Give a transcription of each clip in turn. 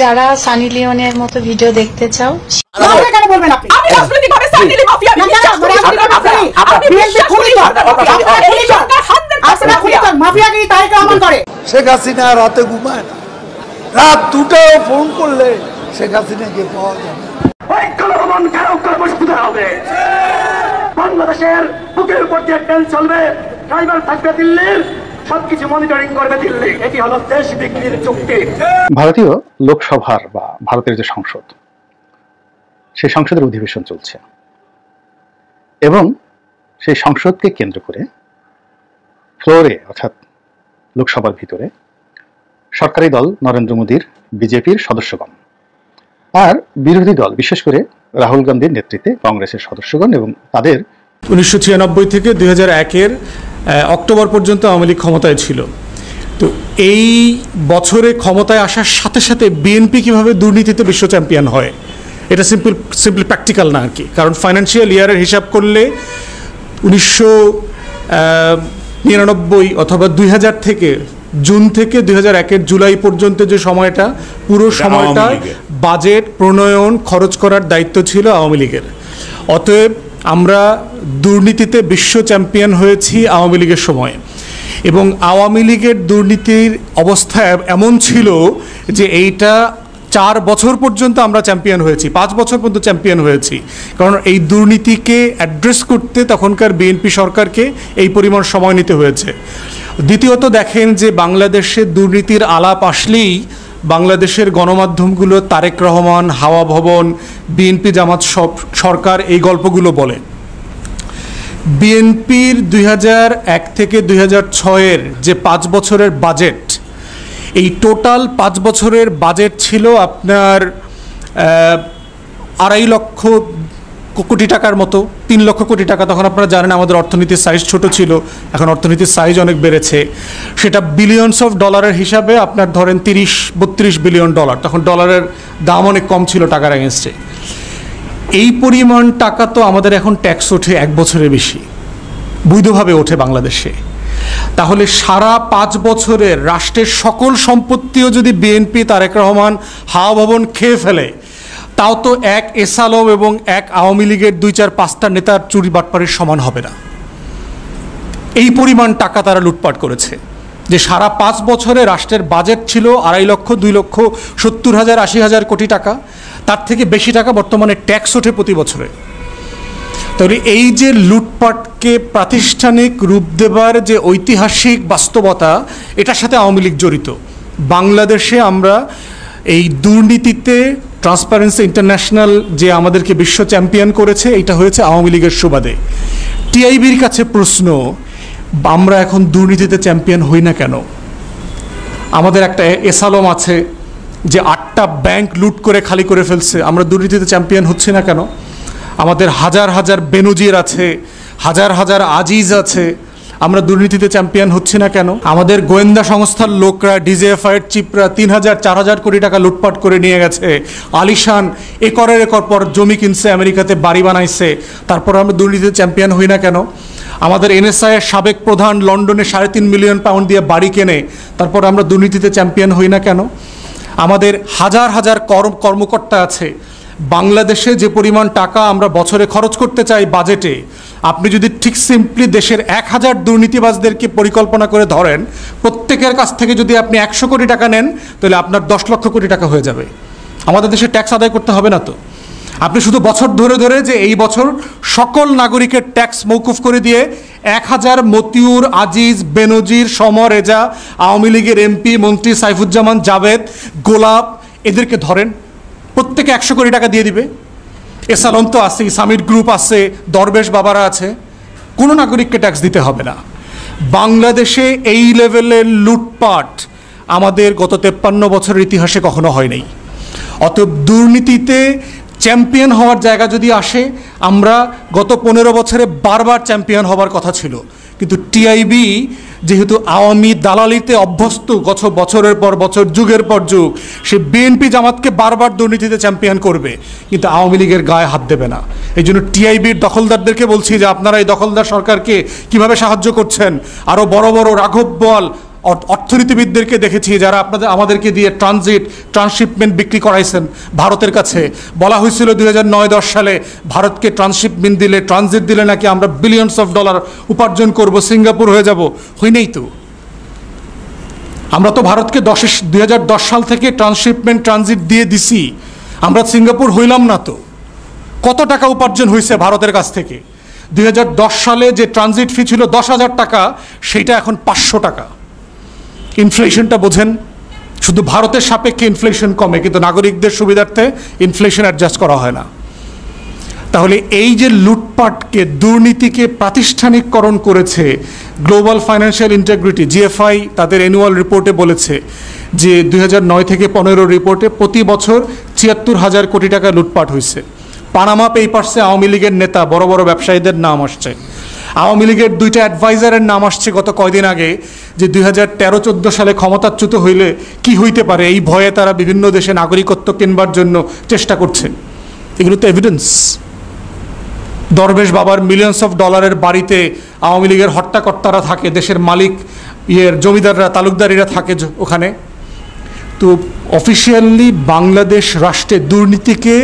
যারা সানি লিওনের মতো ভিডিও দেখতে চাও কেন বলবেন আপনি? আমি রাজনৈতিকভাবে সানি লিওন মাফিয়া মাফিয়াগিরি তারেক রহমান করে। শেখ হাসিনা রাতে ঘুমায় না, রাত 2টায় ফোন করলে শেখ হাসিনাকে পাওয়া যাবে। বাংলাদেশের বুকের উপর দিয়ে ট্রেন চলবে, ড্রাইভার থাকবে দিল্লির, সবকিছু মনিটরিং করবে দিল্লি। এটি হলো দেশ বিক্রির চুক্তি। ভারতীয় লোকসভার বা ভারতের যে সংসদ, সেই সংসদের অধিবেশন চলছে এবং সেই সংসদকে কেন্দ্র করে ফ্লোরে অর্থাৎ লোকসভার ভিতরে সরকারি দল নরেন্দ্র মোদীর বিজেপির সদস্যগণ আর বিরোধী দল বিশেষ করে রাহুল গান্ধীর নেতৃত্বে কংগ্রেসের সদস্যগণ এবং তাদের 1996 থেকে 2001-এর অক্টোবর পর্যন্ত আওয়ামী লীগ ক্ষমতায় ছিল। তো এই বছরে ক্ষমতায় আসার সাথে সাথে বিএনপি কিভাবে দুর্নীতিতে বিশ্ব চ্যাম্পিয়ন হয়, এটা সিম্পলি প্র্যাকটিক্যাল না আর কি। কারণ ফাইন্যান্সিয়াল ইয়ারের হিসাব করলে 1999 অথবা 2000 থেকে জুন থেকে 2001-এর জুলাই পর্যন্ত যে সময়টা, পুরো সময়টা বাজেট প্রণয়ন খরচ করার দায়িত্ব ছিল আওয়ামী লীগের। অতএব আমরা দুর্নীতিতে বিশ্ব চ্যাম্পিয়ন হয়েছি আওয়ামী লীগের সময়। এবং আওয়ামী লীগের দুর্নীতির অবস্থা এমন ছিল যে এইটা 4 বছর পর্যন্ত আমরা চ্যাম্পিয়ন হয়েছি, 5 বছর পর্যন্ত চ্যাম্পিয়ন হয়েছি। কারণ এই দুর্নীতিকে অ্যাড্রেস করতে তখনকার বিএনপি সরকারকে এই পরিমাণ সময় নিতে হয়েছে। দ্বিতীয়ত দেখেন যে বাংলাদেশের দুর্নীতির আলাপ আসলেই বাংলাদেশের গণমাধ্যমগুলো তারেক রহমান, হাওয়া ভবন, বিএনপি জামাত সরকার এই গল্পগুলো বলে। বিএনপির 2001 থেকে 2006-এর যে 5 বছরের বাজেট, এই টোটাল 5 বছরের বাজেট ছিল আপনার 2.5 লক্ষ কোটি টাকার মতো, 3 লক্ষ কোটি টাকা। তখন আপনারা জানেন আমাদের অর্থনীতির সাইজ ছোট ছিল, এখন অর্থনীতির সাইজ অনেক বেড়েছে। সেটা বিলিয়নস অফ ডলারের হিসাবে আপনার ধরেন 30-32 বিলিয়ন ডলার। তখন ডলারের দাম অনেক কম ছিল টাকার এগেনস্টে। এই পরিমাণ টাকা তো আমাদের এখন ট্যাক্স ওঠে 1 বছরের বেশি, বৈধভাবে ওঠে বাংলাদেশে। তাহলে সারা 5 বছরের রাষ্ট্রের সকল সম্পত্তিও যদি বিএনপি, তারেক রহমান, হাওয়া ভবন খেয়ে ফেলে, তাও তো এক এস আলম এবং এক আওয়ামী লীগের 2-4-5টা নেতার চুরি বাটপাড়ির সমান হবে না। এই পরিমাণ টাকা তারা লুটপাট করেছে যে সারা 5 বছরে রাষ্ট্রের বাজেট ছিল 2.5 লক্ষ, 2,70,000-80,000 কোটি টাকা। তার থেকে বেশি টাকা বর্তমানে ট্যাক্স ওঠে প্রতি বছরে। তাহলে এই যে লুটপাটকে প্রাতিষ্ঠানিক রূপ দেবার যে ঐতিহাসিক বাস্তবতা, এটার সাথে আওয়ামী লীগ জড়িত। বাংলাদেশে আমরা এই দুর্নীতিতে ট্রান্সপারেন্সি ইন্টারন্যাশনাল যে আমাদেরকে বিশ্ব চ্যাম্পিয়ন করেছে, এটা হয়েছে আওয়ামী লীগের সুবাদে। টিআইবির কাছে প্রশ্ন, আমরা এখন দুর্নীতিতে চ্যাম্পিয়ন হই না কেন? আমাদের একটা এস আলম আছে যে 8টা ব্যাংক লুট করে খালি করে ফেলছে, আমরা দুর্নীতিতে চ্যাম্পিয়ন হচ্ছি না কেন? আমাদের হাজার হাজার বেনজির আছে, হাজার হাজার আজিজ আছে, আমরা দুর্নীতিতে চ্যাম্পিয়ন হচ্ছি না কেন? আমাদের গোয়েন্দা সংস্থার লোকরা, ডিজিএফআইয়ের চিপরা 3,000-4,000 কোটি টাকা লুটপাট করে নিয়ে গেছে। আলিশান একরের একর পর জমি কিনছে, আমেরিকাতে বাড়ি বানাইছে, তারপর আমরা দুর্নীতিতে চ্যাম্পিয়ন হই না কেন? আমাদের এনএসআইয়ের সাবেক প্রধান লন্ডনে 3.5 মিলিয়ন পাউন্ড দিয়ে বাড়ি কেনে, তারপর আমরা দুর্নীতিতে চ্যাম্পিয়ন হই না কেন? আমাদের হাজার হাজার কর্মকর্তা আছে। বাংলাদেশে যে পরিমাণ টাকা আমরা বছরে খরচ করতে চাই বাজেটে, আপনি যদি ঠিক সিম্পলি দেশের 1000 দুর্নীতিবাজদেরকে পরিকল্পনা করে ধরেন, প্রত্যেকের কাছ থেকে যদি আপনি 100 কোটি টাকা নেন, তাহলে আপনার 10 লক্ষ কোটি টাকা হয়ে যাবে। আমাদের দেশে ট্যাক্স আদায় করতে হবে না তো। আপনি শুধু বছর ধরে ধরে যে এই বছর সকল নাগরিকের ট্যাক্স মৌকুফ করে দিয়ে 1000 মতিউর, আজিজ, বেনজির, সমর, রেজা, আওয়ামী লীগের এমপি মন্ত্রী সাইফুজ্জামান, জাভেদ, গোলাপ, এদেরকে ধরেন, প্রত্যেকে 100 কোটি টাকা দিয়ে দিবে। এস আলম তো আছে, সামিট গ্রুপ আছে, দরবেশ বাবারা আছে, কোনো নাগরিককে ট্যাক্স দিতে হবে না। বাংলাদেশে এই লেভেলের লুটপাট আমাদের গত 53 বছরের ইতিহাসে কখনো হয় নাই। অতএব দুর্নীতিতে চ্যাম্পিয়ন হওয়ার জায়গা যদি আসে, আমরা গত 15 বছরে বারবার চ্যাম্পিয়ন হবার কথা ছিল, কিন্তু টিআইবি যেহেতু আওয়ামী দালালিতে অভ্যস্ত গত বছরের পর বছর, যুগের পর যুগ, সে বিএনপি জামাতকে বারবার দুর্নীতিতে চ্যাম্পিয়ন করবে, কিন্তু আওয়ামী লীগের গায়ে হাত দেবে না। এই জন্য টিআইবির দখলদারদেরকে বলছি যে আপনারা এই দখলদার সরকারকে কিভাবে সাহায্য করছেন। আরও বড় বড় রাঘব বোয়াল, অর্থনীতিবিদদেরকে দেখেছি যারা আমাদেরকে দিয়ে ট্রান্সশিপমেন্ট বিক্রি করাইছেন ভারতের কাছে। বলা হয়েছিল 2009-10 সালে ভারতকে ট্রান্সশিপমেন্ট দিলে, ট্রানজিট দিলে নাকি আমরা বিলিয়নস অফ ডলার উপার্জন করব, সিঙ্গাপুর হয়ে যাব। হয়নি তো। আমরা তো ভারতকে 2010 সাল থেকে ট্রানজিট দিয়ে দিছি, আমরা সিঙ্গাপুর হইলাম না তো। কত টাকা উপার্জন হয়েছে ভারতের কাছ থেকে? 2010 সালে যে ট্রানজিট ফি ছিল 10,000 টাকা, সেইটা এখন 500 টাকা। ইনফ্লেশনটা বোঝেন। শুধু ভারতের সাপেক্ষে ইনফ্লেশন কমে, কিন্তু নাগরিকদের সুবিধার্থে ইনফ্লেশন অ্যাডজাস্ট করা হয় না। তাহলে এই যে লুটপাটকে, দুর্নীতিকে প্রাতিষ্ঠানিককরণ করেছে গ্লোবাল ফাইন্যান্সিয়াল ইন্টিগ্রিটি, জিএফআই তাদের অ্যানুয়াল রিপোর্টে বলেছে যে 2009 থেকে 15 রিপোর্টে প্রতি বছর 74,000 কোটি টাকা লুটপাট হয়েছে। পানামা পেপারসে আওয়ামী লীগের নেতা, বড় বড় ব্যবসায়ীদের নাম আসছে। আওয়ামী লীগের 2টা অ্যাডভাইজারের নাম আসছে গত কয়দিন আগে, যে 2013-14 সালে ক্ষমতাচ্যুত হইলে কি হইতে পারে, এই ভয়ে তারা বিভিন্ন দেশে নাগরিকত্ব কেনবার জন্য চেষ্টা করছে। এগুলো তো এভিডেন্স। দরবেশ বাবার মিলিয়নস অফ ডলারের বাড়িতে আওয়ামী লীগের হট্টাকর্তারা থাকে, দেশের মালিক জমিদাররা, তালুকদারিরা থাকে ওখানে। তো অফিসিয়ালি বাংলাদেশ রাষ্ট্রে দুর্নীতিকে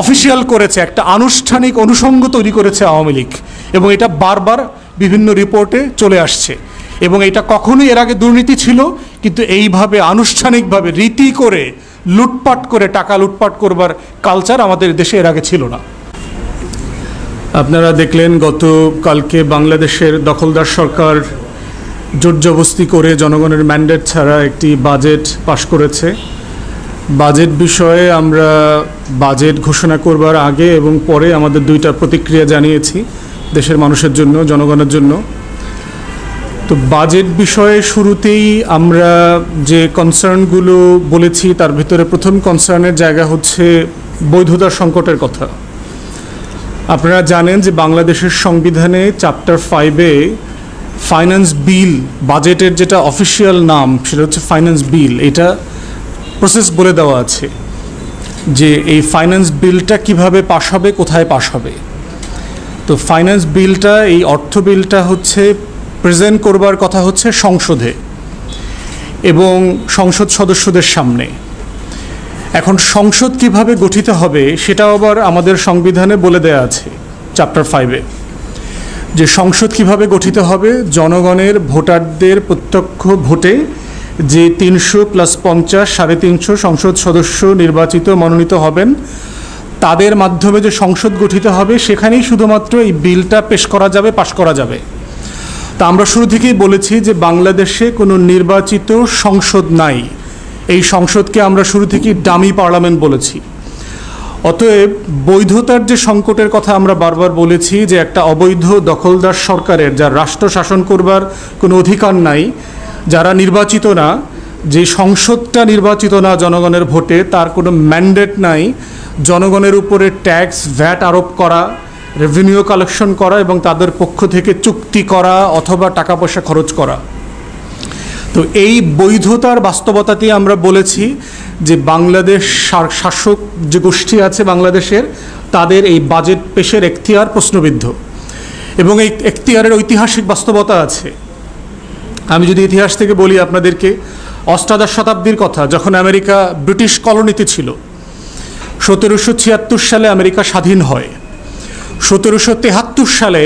অফিসিয়াল করেছে, একটা আনুষ্ঠানিক অনুষঙ্গ তৈরি করেছে আওয়ামী লীগ, এবং এটা বারবার বিভিন্ন রিপোর্টে চলে আসছে। এবং এটা কখনোই এর আগে দুর্নীতি ছিল, কিন্তু এইভাবে আনুষ্ঠানিকভাবে রীতি করে লুটপাট করে টাকা লুটপাট করবার কালচার আমাদের দেশে এর আগে ছিল না। আপনারা দেখলেন গতকালকে বাংলাদেশের দখলদার সরকার জোরজবস্তি করে জনগণের ম্যান্ডেট ছাড়া একটি বাজেট পাশ করেছে। বাজেট বিষয়ে আমরা বাজেট ঘোষণা করবার আগে এবং পরে আমাদের 2টা প্রতিক্রিয়া জানিয়েছি দেশের মানুষের জন্য, জনগণের জন্য। তো বাজেট বিষয়ে শুরুতেই আমরা যে কনসার্নগুলো বলেছি তার ভিতরে প্রথম কনসার্নের জায়গা হচ্ছে বৈধতার সংকটের কথা। আপনারা জানেন যে বাংলাদেশের সংবিধানে চ্যাপ্টার 5-এ ফাইন্যান্স বিল, বাজেটের যেটা অফিসিয়াল নাম সেটা হচ্ছে ফাইন্যান্স বিল, এটা প্রসেস বলে দেওয়া আছে যে এই ফাইন্যান্স বিলটা কিভাবে পাশ হবে, কোথায় পাশ হবে। তো ফাইন্যান্স বিলটা, এই অর্থ বিলটা হচ্ছে প্রেজেন্ট করবার কথা হচ্ছে সংসদে এবং সংসদ সদস্যদের সামনে। এখন সংসদ কিভাবে গঠিত হবে সেটাও আবার আমাদের সংবিধানে বলে দেয়া আছে চ্যাপ্টার 5-এ, যে সংসদ কিভাবে গঠিত হবে। জনগণের ভোটারদের প্রত্যক্ষ ভোটে যে 300 + 50 350 সংসদ সদস্য নির্বাচিত মনোনীত হবেন, তাদের মাধ্যমে যে সংসদ গঠিত হবে সেখানেই শুধুমাত্র এই বিলটা পেশ করা যাবে, পাশ করা যাবে। তা আমরা শুরু থেকেই বলেছি যে বাংলাদেশে কোনো নির্বাচিত সংসদ নাই। এই সংসদকে আমরা শুরু থেকেই ডামি পার্লামেন্ট বলেছি। অতএব বৈধতার যে সংকটের কথা আমরা বারবার বলেছি, যে একটা অবৈধ দখলদার সরকারের, যার রাষ্ট্র শাসন করবার কোনো অধিকার নাই, যারা নির্বাচিত না, যে সংসদটা নির্বাচিত না জনগণের ভোটে, তার কোনো ম্যান্ডেট নাই জনগণের উপরে ট্যাক্স, ভ্যাট আরোপ করা, রেভিনিউ কালেকশন করা এবং তাদের পক্ষ থেকে চুক্তি করা অথবা টাকা পয়সা খরচ করা। তো এই বৈধতার বাস্তবতাতেই আমরা বলেছি যে বাংলাদেশ শাসক যে গোষ্ঠী আছে বাংলাদেশের, তাদের এই বাজেট পেশের এখতিয়ার প্রশ্নবিদ্ধ এবং এই এখতিয়ারের ঐতিহাসিক বাস্তবতা আছে। আমি যদি ইতিহাস থেকে বলি আপনাদেরকে, অষ্টাদশ শতাব্দীর কথা, যখন আমেরিকা ব্রিটিশ কলোনিতে ছিল, 1776 সালে আমেরিকা স্বাধীন হয়। 1773 সালে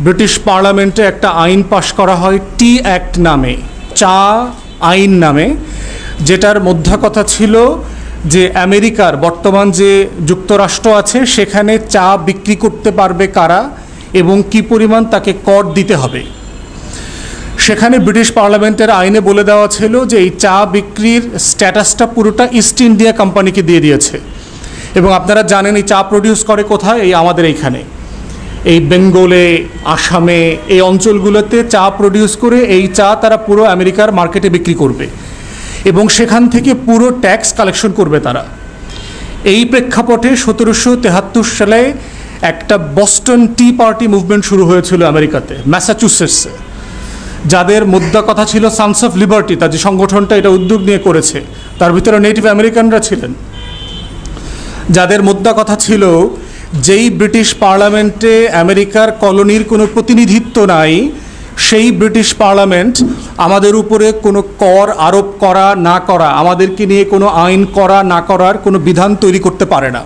ব্রিটিশ পার্লামেন্টে একটা আইন পাশ করা হয় টি অ্যাক্ট নামে, চা আইন নামে, যেটার মধ্যে কথা ছিল যে আমেরিকার বর্তমান যে যুক্তরাষ্ট্র আছে সেখানে চা বিক্রি করতে পারবে কারা এবং কি পরিমাণ তাকে কর দিতে হবে। সেখানে ব্রিটিশ পার্লামেন্টের আইনে বলে দেওয়া ছিল যে এই চা বিক্রির স্ট্যাটাসটা পুরোটা ইস্ট ইন্ডিয়া কোম্পানিকে দিয়ে দিয়েছে। এবং আপনারা জানেন এই চা প্রডিউস করে কোথায়? এই আমাদের এইখানে, এই বেঙ্গলে, আসামে, এই অঞ্চলগুলোতে চা প্রডিউস করে এই চা তারা পুরো আমেরিকার মার্কেটে বিক্রি করবে এবং সেখান থেকে পুরো ট্যাক্স কালেকশন করবে তারা। এই প্রেক্ষাপটে 1773 সালে একটা বস্টন টি পার্টি মুভমেন্ট শুরু হয়েছিল আমেরিকাতে, ম্যাসাচুসেটসে, যাদের মুদ্রা কথা ছিল সানস অফ লিবার্টি। তার যে সংগঠনটা এটা উদ্যোগ নিয়ে করেছে, তার ভিতরে নেটিভ আমেরিকানরা ছিলেন, যাদের মুদ্রা কথা ছিল যেই ব্রিটিশ পার্লামেন্টে আমেরিকার কলোনির কোনো প্রতিনিধিত্ব নাই, সেই ব্রিটিশ পার্লামেন্ট আমাদের উপরে কোনো কর আরোপ করা না করা, আমাদেরকে নিয়ে কোনো আইন করা না করার কোনো বিধান তৈরি করতে পারে না।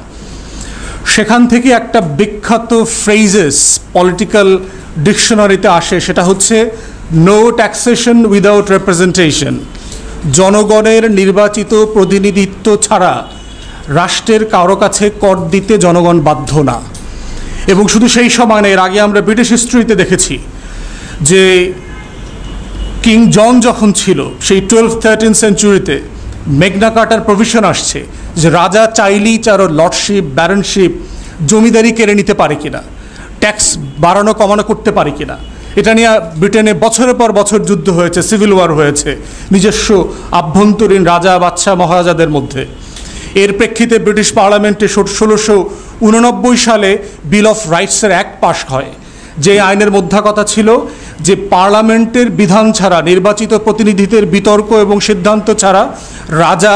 সেখান থেকে একটা বিখ্যাত ফ্রেজেস পলিটিক্যাল ডিকশনারিতে আসে, সেটা হচ্ছে নো ট্যাক্সেশন উইদাউট রিপ্রেজেন্টেশন। জনগণের নির্বাচিত প্রতিনিধিত্ব ছাড়া রাষ্ট্রের কারো কাছে কর দিতে জনগণ বাধ্য না। এবং শুধু সেই সময় না, এর আগে আমরা ব্রিটিশ হিস্ট্রিতে দেখেছি যে কিং জন যখন ছিল সেই 12-13 সেঞ্চুরিতে মেগনা কার্টার প্রভিশন আসছে যে রাজা চাইলেই কারো লর্ডশিপ, ব্যারনশিপ, জমিদারি কেড়ে নিতে পারে কিনা, ট্যাক্স বাড়ানো কমানো করতে পারে কিনা। এটা নিয়ে ব্রিটেনে বছরের পর বছর যুদ্ধ হয়েছে, সিভিল ওয়ার হয়েছে নিজস্ব আভ্যন্তরীণ রাজা বাদশাহ মহারাজাদের মধ্যে। এর প্রেক্ষিতে ব্রিটিশ পার্লামেন্টে 1689 সালে বিল অফ রাইটসের অ্যাক্ট পাশ হয়, যে আইনের মধ্যে কথা ছিল যে পার্লামেন্টের বিধান ছাড়া, নির্বাচিত প্রতিনিধিদের বিতর্ক এবং সিদ্ধান্ত ছাড়া রাজা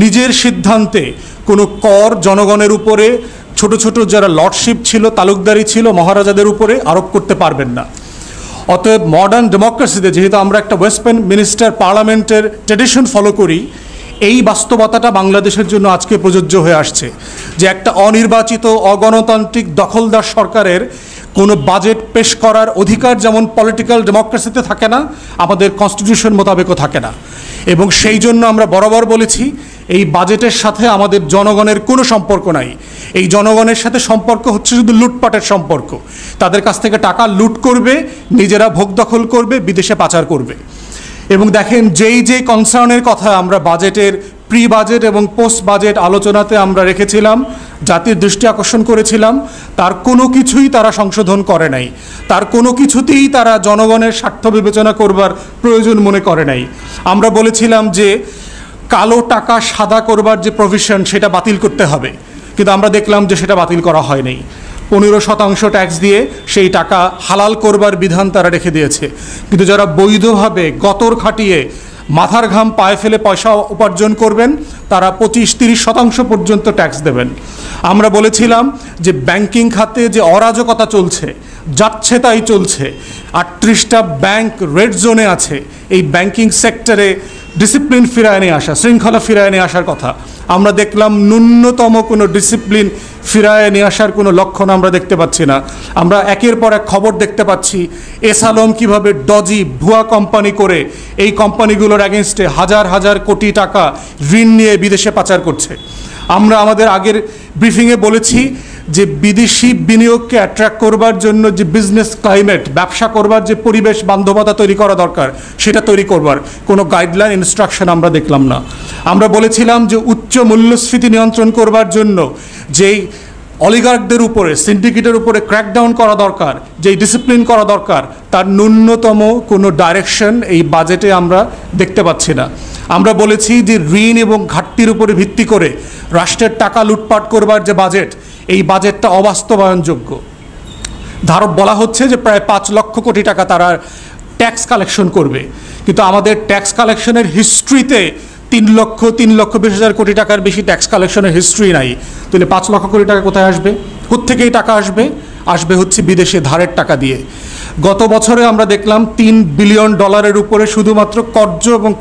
নিজের সিদ্ধান্তে কোনো কর জনগণের উপরে, ছোট ছোট যারা লর্ডশিপ ছিল, তালুকদারি ছিল, মহারাজাদের উপরে আরোপ করতে পারবেন না। অতএব মডার্ন ডেমোক্রেসিতে যেহেতু আমরা একটা ওয়েস্টমিনিস্টার পার্লামেন্টের ট্র্যাডিশন ফলো করি, এই বাস্তবতাটা বাংলাদেশের জন্য আজকে প্রযোজ্য হয়ে আসছে যে একটা অনির্বাচিত অগণতান্ত্রিক দখলদার সরকারের কোনো বাজেট পেশ করার অধিকার যেমন পলিটিক্যাল ডেমোক্রেসিতে থাকে না, আমাদের কনস্টিটিউশন মোতাবেকও থাকে না। এবং সেই জন্য আমরা বরাবর বলেছি এই বাজেটের সাথে আমাদের জনগণের কোনো সম্পর্ক নাই। এই জনগণের সাথে সম্পর্ক হচ্ছে শুধু লুটপাটের সম্পর্ক। তাদের কাছ থেকে টাকা লুট করবে, নিজেরা ভোগ দখল করবে, বিদেশে পাচার করবে। এবং দেখেন যেই কনসার্নের কথা আমরা বাজেটের প্রি বাজেট এবং পোস্ট বাজেট আলোচনাতে আমরা রেখেছিলাম, জাতির দৃষ্টি আকর্ষণ করেছিলাম, তার কোনো কিছুই তারা সংশোধন করে নাই। তার কোনো কিছুতেই তারা জনগণের স্বার্থ বিবেচনা করবার প্রয়োজন মনে করে নাই। আমরা বলেছিলাম যে কালো টাকা সাদা করবার যে প্রভিশন সেটা বাতিল করতে হবে, কিন্তু আমরা দেখলাম যে সেটা বাতিল করা হয় নাই। 15% ট্যাক্স দিয়ে সেই টাকা হালাল করবার বিধান তারা রেখে দিয়েছে। কিন্তু যারা বৈধভাবে গতর খাটিয়ে মাথার ঘাম পায়ে ফেলে পয়সা উপার্জন করবেন তারা 25-30% পর্যন্ত ট্যাক্স দেবেন। আমরা বলেছিলাম যে ব্যাংকিং খাতে যে অরাজকতা চলছে, যাচ্ছে তাই চলছে, 38টা ব্যাংক রেড জোনে আছে, এই ব্যাংকিং সেক্টরে ডিসিপ্লিন ফিরায় নিয়ে আসা, শৃঙ্খলা ফিরায় নিয়ে আসার কথা। আমরা দেখলাম ন্যূনতম কোনো ডিসিপ্লিন ফিরায় নিয়ে আসার কোনো লক্ষণ আমরা দেখতে পাচ্ছি না। আমরা একের পর এক খবর দেখতে পাচ্ছি এস আলম কীভাবে ডজি ভুয়া কোম্পানি করে এই কোম্পানিগুলোর অ্যাগেনস্টে হাজার হাজার কোটি টাকা ঋণ নিয়ে বিদেশে পাচার করছে। আমরা আমাদের আগের ব্রিফিংয়ে বলেছি যে বিদেশি বিনিয়োগকে অ্যাট্রাক্ট করবার জন্য যে বিজনেস ক্লাইমেট, ব্যবসা করবার যে পরিবেশ বান্ধবতা তৈরি করা দরকার, সেটা তৈরি করবার কোনো গাইডলাইন, ইনস্ট্রাকশন আমরা দেখলাম না। আমরা বলেছিলাম যে উচ্চ মূল্যস্ফীতি নিয়ন্ত্রণ করবার জন্য যেই অলিগার্কদের উপরে, সিন্ডিকেটের উপরে ক্র্যাকডাউন করা দরকার, যেই ডিসিপ্লিন করা দরকার, তার ন্যূনতম কোনো ডাইরেকশন এই বাজেটে আমরা দেখতে পাচ্ছি না। আমরা বলেছি যে ঋণ এবং ঘাটতির উপরে ভিত্তি করে রাষ্ট্রের টাকা লুটপাট করবার যে বাজেট, এই বাজেটটা অবাস্তবায়নযোগ্য। বলা হচ্ছে যে প্রায় 5 লক্ষ কোটি টাকা তারা ট্যাক্স কালেকশন করবে, কিন্তু আমাদের ট্যাক্স কালেকশনের হিস্ট্রিতে 3,20,000 কোটি টাকার বেশি ট্যাক্স কালেকশনের হিস্ট্রি নাই। তাহলে 5 লক্ষ কোটি টাকা কোথায় আসবে? কোত্থেকে এই টাকা আসবে? আসবে হচ্ছে বিদেশে ধারের টাকা দিয়ে। গত বছরে আমরা দেখলাম $3 বিলিয়ন উপরে শুধুমাত্র কর্য এবং